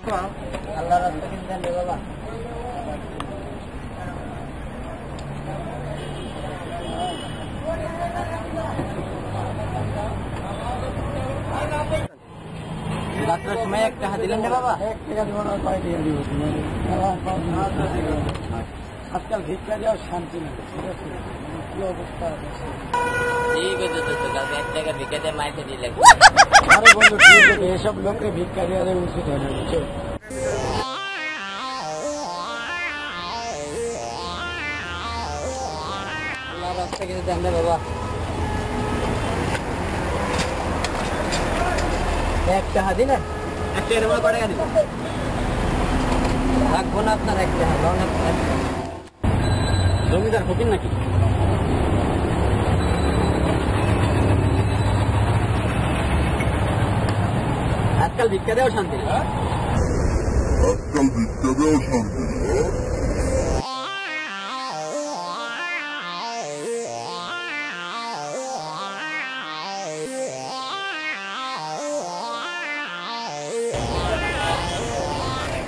আল্লাহ রাস্তা কিনতেন রে বাবা। যাত্রার সময় 1 টাকা দিলেন রে বাবা? 1 টাকা দিব না, কয় দিয়ে দিব? আজকাল ভিক্ষা দেওয়ার শান্তি নেই, ঠিক আছে? কি অবস্থা ঠিক আছে তো, কালকে 1 টাকা ভিক্ষা দিয়ে মাইকে দিলে। আরে বন্ধু ঠিক আছে, এসব লোককে ভিক্ষা দেওয়া দেওয়া উচিত হয় না, বুঝছো? আল্লাহ রাস্তা কিছু দেন রে বাবা। 1 টাকা দিলেন? 1 টাকা দেবো, কয় টাকা দিব? রাখবো না আপনার 1 টাকা, জমিদার ফকির নাকি? আজকাল ভিক্ষা দেওয়া শান্তি নেই। আজকাল ভিক্ষা দেওয়া শান্তি নেই।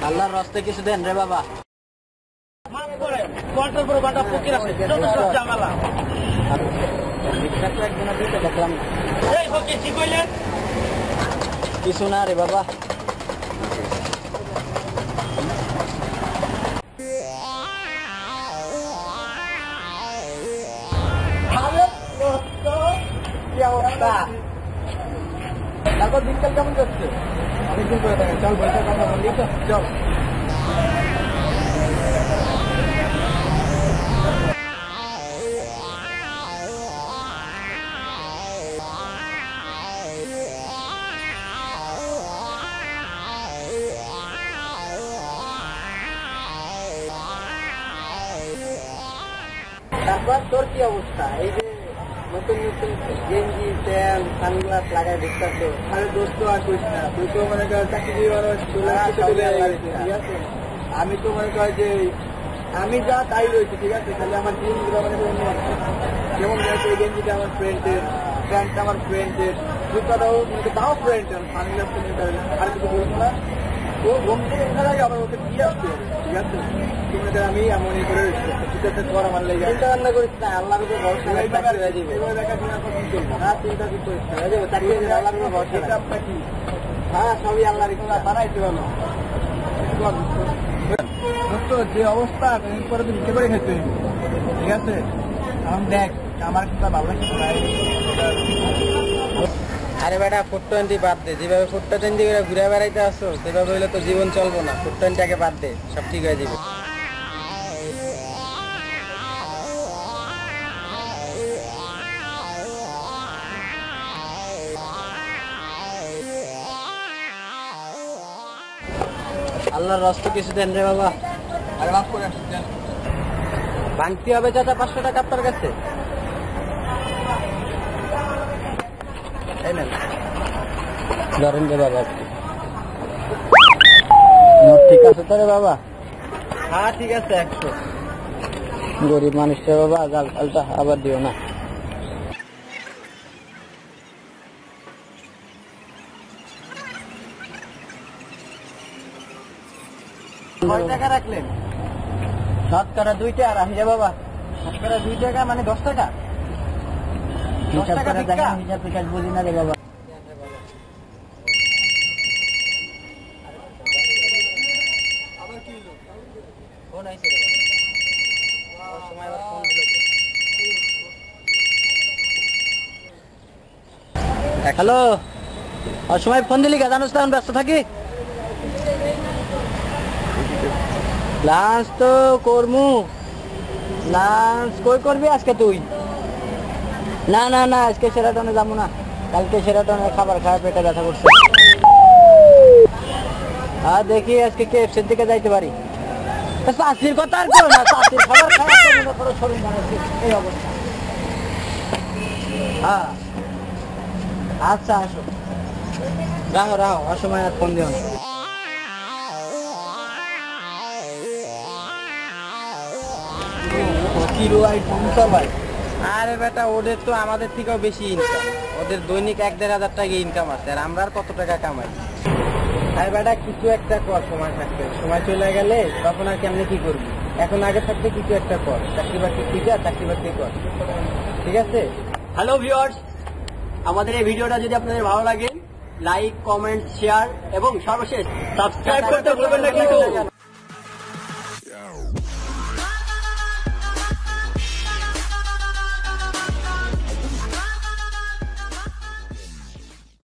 আল্লাহর রাস্তায় কিছু দেন রে বাবা। কিছু না রে বাবা। তারপর দিনকাল কেমন যাচ্ছে? অনেকদিন করে থাকে, চল বসে কথা বলি তো, চল। তারপর তোর কি অবস্থা? এই যে নতুন নতুন গেঞ্জি প্যান্ট সানগ্লাস লাগাই দেখতেছো। আরে দোস্ত আর করিস না, তুই তো মনে কর চাকরি চলে ঠিক আছে। আমি তো মনে কর যে আমি যা তাই রয়েছে, ঠিক আছে। খালি আমার জিনিসগুলো মানে যেমন এই গেঞ্জিটা আমার ফ্রেন্ডের, প্যান্টটা আমার ফ্রেন্ডের, জুতাটাও তাও ফ্রেন্ডের, সানগ্লাস আর কিছু বলবো না। ও ঘুম থেকে উঠার আগে আবার ওকে দিয়ে আসতে হবে, ঠিক আছে। তোমাদের আমি এমনই করে ঠিক আছে, তোমার আমার লেগে চিন্তা ভাবনা করিস না, আল্লাহর উপর ভরসা না, চিন্তা কি করিস না, আল্লাহর উপর ভরসা। কি হ্যাঁ, সবই আল্লাহর ইচ্ছা, বানাইতে হলো। যে অবস্থা এরপরে তো ভিক্ষে করে খেতে, ঠিক আছে। এখন দেখ আমার কিন্তু ভালো লাগছে। আরে বেটা, 420 বাদ দে। যেভাবে 420 করে ঘুরে বেড়াইতে আসছো সেভাবে হইলে তো জীবন চলবো না। 420 বাদ দে, সব ঠিক হয়ে যাবে। আল্লাহর রাস্তা কিছু দেন রে বাবা। আরে মাফ করে আসছেন, ভাঙতে হবে চাচা 500 টাকা আপনার কাছে। ধরেন রে বাবা, ঠিক আছে তো রে বাবা? হ্যাঁ ঠিক আছে, 100। গরিব মানুষটা বাবা, গাল ফালটা আবার দিও না। কয় টাকা রাখলেন? শতকরা 2 টাকা রাখি রে বাবা। শতকরা 2 টাকা মানে 10 টাকা? 10 টাকা হিসাব টিকাশ বুঝি না রে বাবা। হ্যালো, অসময় ফোন দিলি কে? জানোস তো এখন ব্যস্ত থাকি। লাঞ্চ তো করমু। লাঞ্চ কই করবি আজকে তুই? না না না, আজকে সেরাটনে যাবো না। কালকে সেরাটনের খাবার খাওয়া পেটে ব্যথা করছে। আর দেখি আজকে KFCর দিকে যাইতে পারি। চাষির কথা আর কেউ না, চাষির খাবার খাওয়া শরীর বানাচ্ছি এই অবস্থা। হ্যাঁ আচ্ছা, আসো। রাহো রাহো, অসময় আর ফোন দিও না। কিলো আইফোন চালাই, আরে বেটা, ওদের তো আমাদের থেকেও বেশি ইনকাম। ওদের দৈনিক 1-1.5 টাকা ইনকাম আছে, আর আমরা আর কত টাকা কামাই? আরে বেটা, কিছু একটা কর সময় থাকতে। সময় চলে গেলে তখন আর কেমনে কি করবি? এখন আগে থাকতে কিছু একটা কর, চাকরি বাকরি খুঁজা চাকরি বাকরি কর, ঠিক আছে? হ্যালো ভিউয়ার্স, আমাদের এই ভিডিওটা যদি আপনাদের ভালো লাগে, লাইক, কমেন্ট, শেয়ার এবং সর্বশেষ সাবস্ক্রাইব করতে ভুলবেন না কিন্তু।